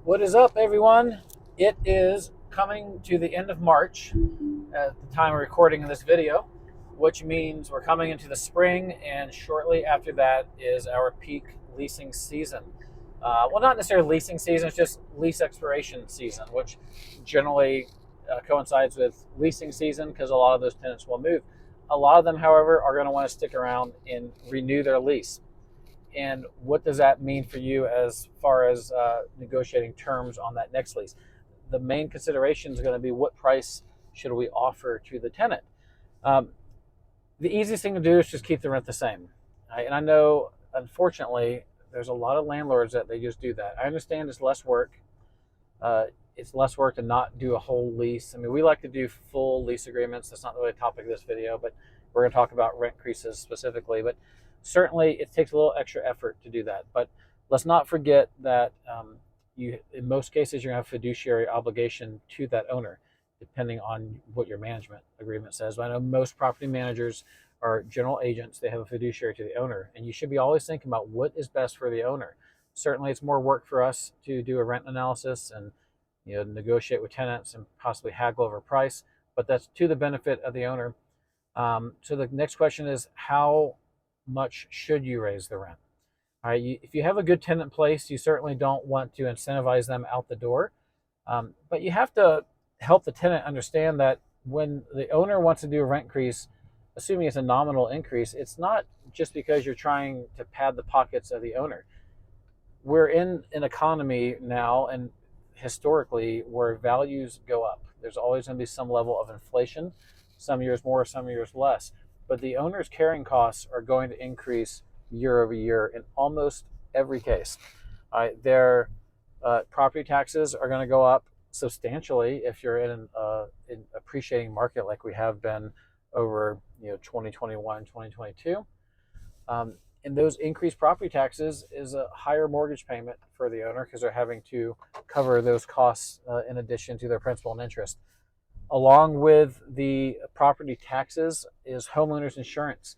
What is up, everyone? It is coming to the end of March at the time of recording this video, which means we're coming into the spring, and shortly after that is our peak leasing season. Well, not necessarily leasing season, it's just lease expiration season, which generally coincides with leasing season because a lot of those tenants will move. A lot of them, however, are going to want to stick around and renew their lease. And what does that mean for you as far as negotiating terms on that next lease? The main consideration is going to be what price should we offer to the tenant. Um, the easiest thing to do is just keep the rent the same. Right? And I know, unfortunately, there's a lot of landlords that they just do that. I understand it's less work. It's less work to not do a whole lease. I mean, we like to do full lease agreements. That's not really the topic of this video, but we're going to talk about rent increases specifically. But certainly, it takes a little extra effort to do that. But let's not forget that in most cases, you're going to have fiduciary obligation to that owner, depending on what your management agreement says. But I know most property managers are general agents. They have a fiduciary to the owner, and you should be always thinking about what is best for the owner. Certainly, it's more work for us to do a rent analysis and negotiate with tenants and possibly haggle over price, but that's to the benefit of the owner. So the next question is, how much should you raise the rent? All right, if you have a good tenant in place, you certainly don't want to incentivize them out the door, but you have to help the tenant understand that when the owner wants to do a rent increase, assuming it's a nominal increase, it's not just because you're trying to pad the pockets of the owner. We're in an economy now, and historically, where values go up. There's always going to be some level of inflation, some years more, some years less. But the owner's carrying costs are going to increase year over year in almost every case. Their property taxes are going to go up substantially if you're in an appreciating market like we have been over 2021, 2022. And those increased property taxes is a higher mortgage payment for the owner because they're having to cover those costs in addition to their principal and interest. Along with the property taxes is homeowners insurance.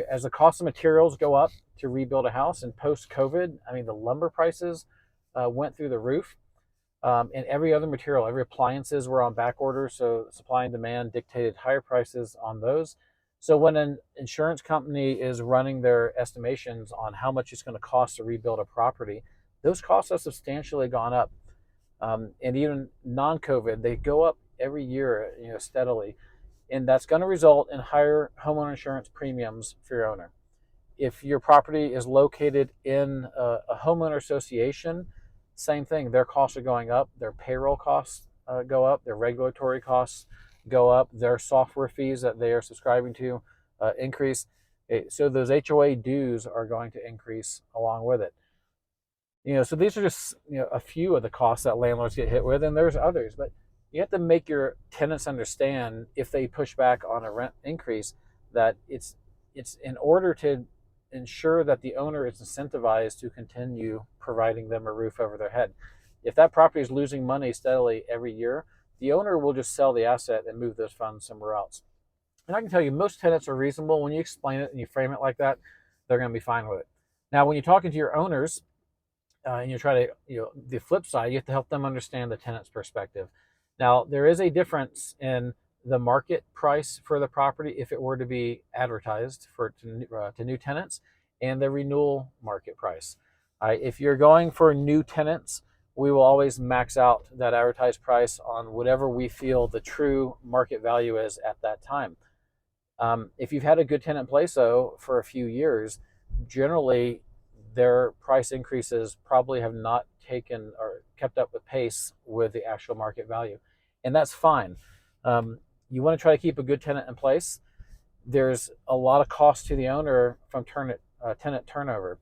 As the cost of materials go up to rebuild a house, and post-COVID, I mean, the lumber prices went through the roof, and every other material, every appliances were on back order, so supply and demand dictated higher prices on those. So when an insurance company is running their estimations on how much it's going to cost to rebuild a property, those costs have substantially gone up. And even non-COVID, they go up every year, steadily. And that's going to result in higher homeowner insurance premiums for your owner. If your property is located in a homeowner association, same thing. Their costs are going up. Their payroll costs go up. Their regulatory costs go up. Their software fees that they are subscribing to increase. So those HOA dues are going to increase along with it. So these are just a few of the costs that landlords get hit with, and there's others. But you have to make your tenants understand, if they push back on a rent increase, that it's in order to ensure that the owner is incentivized to continue providing them a roof over their head. If that property is losing money steadily every year, the owner will just sell the asset and move those funds somewhere else. And I can tell you, most tenants are reasonable. When you explain it and you frame it like that, they're going to be fine with it. Now, when you're talking to your owners and you're trying to, the flip side, you have to help them understand the tenant's perspective. Now, there is a difference in the market price for the property if it were to be advertised to new tenants, and the renewal market price. If you're going for new tenants, we will always max out that advertised price on whatever we feel the true market value is at that time. If you've had a good tenant in place, though, for a few years, generally their price increases probably have not taken or kept up with pace with the actual market value. And that's fine. You want to try to keep a good tenant in place. There's a lot of cost to the owner from tenant turnover.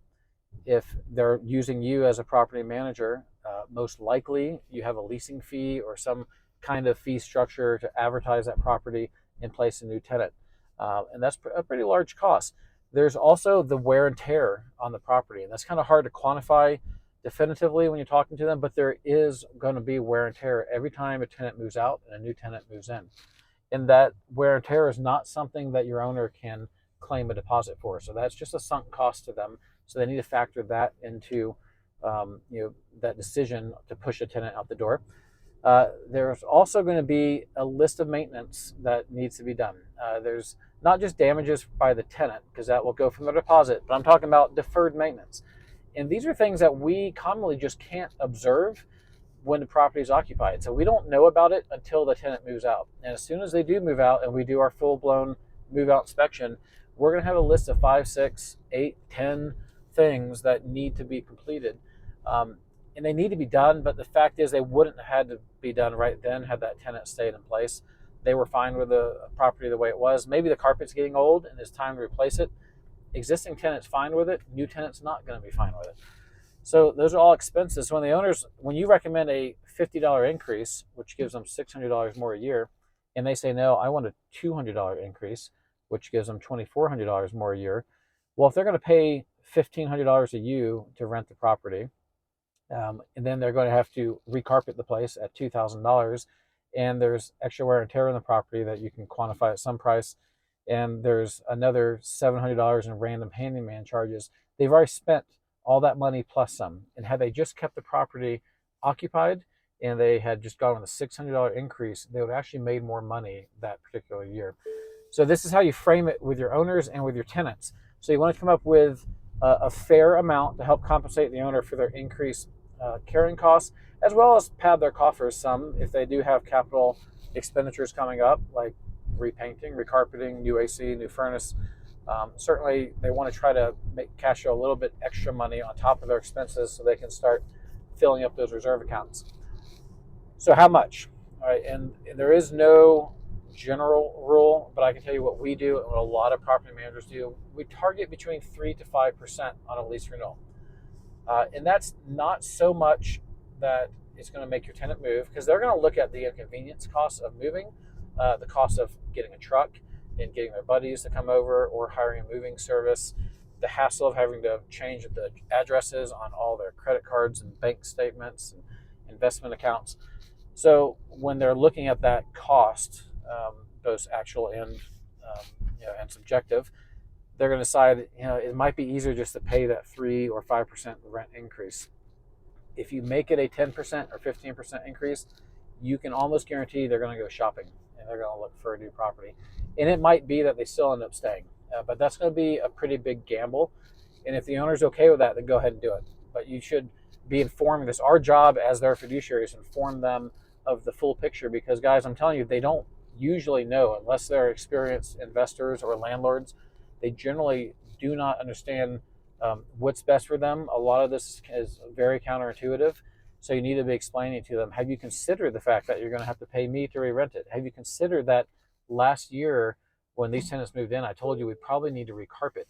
If they're using you as a property manager, most likely you have a leasing fee or some kind of fee structure to advertise that property and place a new tenant. And that's a pretty large cost. There's also the wear and tear on the property, and that's kind of hard to quantify definitively when you're talking to them, but there is going to be wear and tear every time a tenant moves out and a new tenant moves in. And that wear and tear is not something that your owner can claim a deposit for. So that's just a sunk cost to them. So they need to factor that into that decision to push a tenant out the door. There's also going to be a list of maintenance that needs to be done. There's not just damages by the tenant, because that will go from the deposit, but I'm talking about deferred maintenance. And these are things that we commonly just can't observe when the property is occupied. So we don't know about it until the tenant moves out. And as soon as they do move out and we do our full-blown move-out inspection, we're going to have a list of 5, 6, 8, 10 things that need to be completed. And they need to be done, but the fact is they wouldn't have had to be done right then had that tenant stayed in place. They were fine with the property the way it was. Maybe the carpet's getting old and it's time to replace it. Existing tenant's fine with it. New tenant's not going to be fine with it. So those are all expenses. So when you recommend a $50 increase, which gives them $600 more a year, and they say, no, I want a $200 increase, which gives them $2,400 more a year. Well, if they're going to pay $1,500 a year to rent the property, and then they're going to have to recarpet the place at $2,000, and there's extra wear and tear in the property that you can quantify at some price, and there's another $700 in random handyman charges. They've already spent all that money plus some. And had they just kept the property occupied and they had just gone with a $600 increase, they would have actually made more money that particular year. So this is how you frame it with your owners and with your tenants. So you want to come up with a fair amount to help compensate the owner for their increased carrying costs, as well as pad their coffers some if they do have capital expenditures coming up, like repainting, recarpeting, new AC, new furnace. Certainly they want to try to make cash flow a little bit extra money on top of their expenses so they can start filling up those reserve accounts. So how much? All right, and there is no general rule, but I can tell you what we do and what a lot of property managers do. We target between 3 to 5% on a lease renewal. And that's not so much that it's going to make your tenant move, because they're going to look at the inconvenience costs of moving, the cost of getting a truck and getting their buddies to come over, or hiring a moving service, the hassle of having to change the addresses on all their credit cards and bank statements and investment accounts. So when they're looking at that cost, both actual and and subjective, they're going to decide, it might be easier just to pay that 3 or 5% rent increase. If you make it a 10% or 15% increase, you can almost guarantee they're going to go shopping and they're going to look for a new property. And it might be that they still end up staying, but that's going to be a pretty big gamble. And if the owner's okay with that, then go ahead and do it. But you should be informing this. Our job as their fiduciaries, inform them of the full picture, because guys, I'm telling you, they don't usually know, unless they're experienced investors or landlords. They generally do not understand what's best for them. A lot of this is very counterintuitive. So you need to be explaining to them, have you considered the fact that you're going to have to pay me to re-rent it? Have you considered that last year when these tenants moved in, I told you we probably need to recarpet.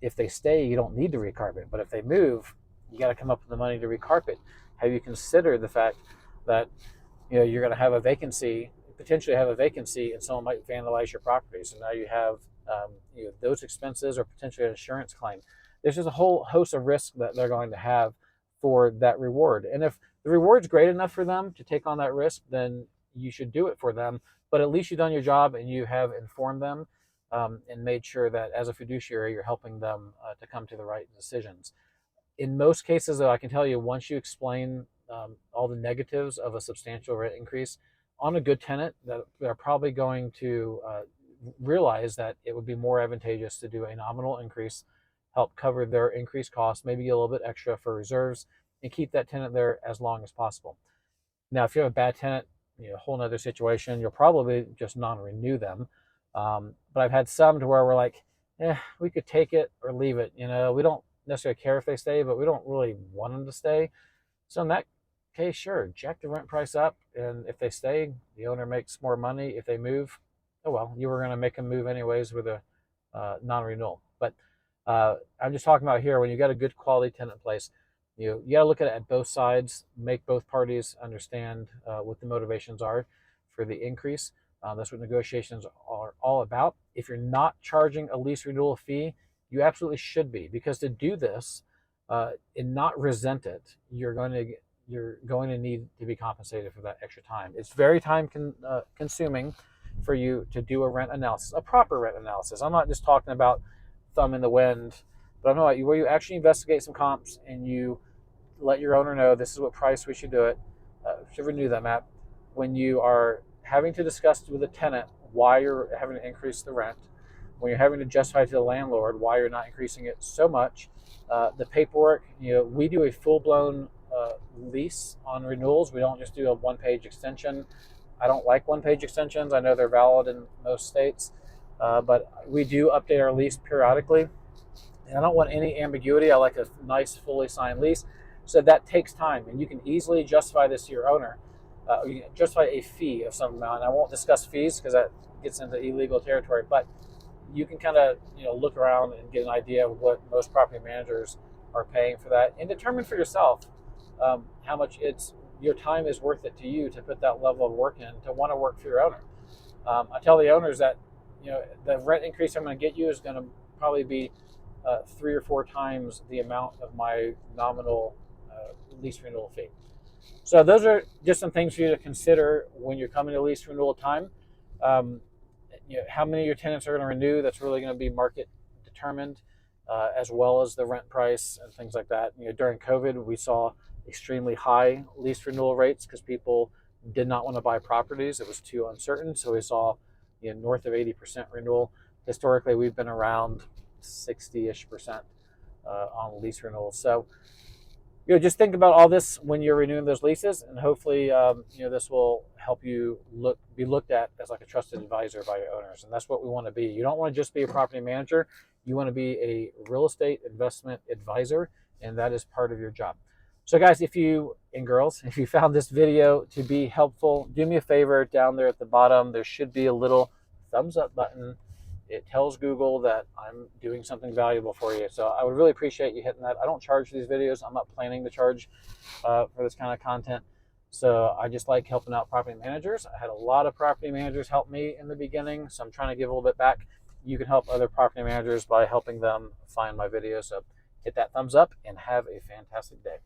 If they stay, you don't need to recarpet. But if they move, you got to come up with the money to recarpet. Have you considered the fact that you're going to have a vacancy, potentially have a vacancy, and someone might vandalize your property? So now you have those expenses, or potentially an insurance claim. There's just a whole host of risks that they're going to have for that reward. And if the reward's great enough for them to take on that risk, then you should do it for them. But at least you've done your job and you have informed them and made sure that as a fiduciary, you're helping them to come to the right decisions. In most cases, though, I can tell you, once you explain all the negatives of a substantial rent increase, on a good tenant, that they're probably going to realize that it would be more advantageous to do a nominal increase, help cover their increased costs, maybe get a little bit extra for reserves, and keep that tenant there as long as possible. Now, if you have a bad tenant, a whole nother situation, you'll probably just non-renew them. But I've had some to where we're like, we could take it or leave it. We don't necessarily care if they stay, but we don't really want them to stay. So in that case, sure, jack the rent price up. And if they stay, the owner makes more money. If they move, oh well, you were going to make them move anyways with a non-renewal. But I'm just talking about here, when you got a good quality tenant in place, you got to look at it at both sides, make both parties understand what the motivations are for the increase. That's what negotiations are all about. If you're not charging a lease renewal fee, you absolutely should be, because to do this and not resent it, you're going to need to be compensated for that extra time. It's very time consuming for you to do a rent analysis, a proper rent analysis. I'm not just talking about thumb in the wind, but I'm talking about where you actually investigate some comps and you let your owner know this is what price we should do it, should renew them at. When you are having to discuss with a tenant why you're having to increase the rent, when you're having to justify to the landlord why you're not increasing it so much, the paperwork, we do a full-blown lease on renewals. We don't just do a one-page extension. I don't like one-page extensions. I know they're valid in most states, but we do update our lease periodically. And I don't want any ambiguity. I like a nice, fully signed lease. So that takes time, and you can easily justify this to your owner. You can justify a fee of some amount. And I won't discuss fees because that gets into illegal territory, but you can kind of look around and get an idea of what most property managers are paying for that, and determine for yourself how much your time is worth it to you to put that level of work in to want to work for your owner. I tell the owners that the rent increase I'm going to get you is going to probably be 3 or 4 times the amount of my nominal lease renewal fee. So those are just some things for you to consider when you're coming to lease renewal time. How many of your tenants are going to renew? That's really going to be market determined, as well as the rent price and things like that. During COVID, we saw extremely high lease renewal rates because people did not want to buy properties. It was too uncertain. So we saw north of 80% renewal. Historically, we've been around 60-ish% on lease renewals. So just think about all this when you're renewing those leases, and hopefully this will help you be looked at as like a trusted advisor by your owners. And that's what we want to be. You don't want to just be a property manager. You want to be a real estate investment advisor, and that is part of your job. So guys, if you found this video to be helpful, do me a favor. Down there at the bottom, there should be a little thumbs up button. It tells Google that I'm doing something valuable for you. So I would really appreciate you hitting that. I don't charge for these videos. I'm not planning to charge for this kind of content. So I just like helping out property managers. I had a lot of property managers help me in the beginning, so I'm trying to give a little bit back. You can help other property managers by helping them find my videos. So hit that thumbs up and have a fantastic day.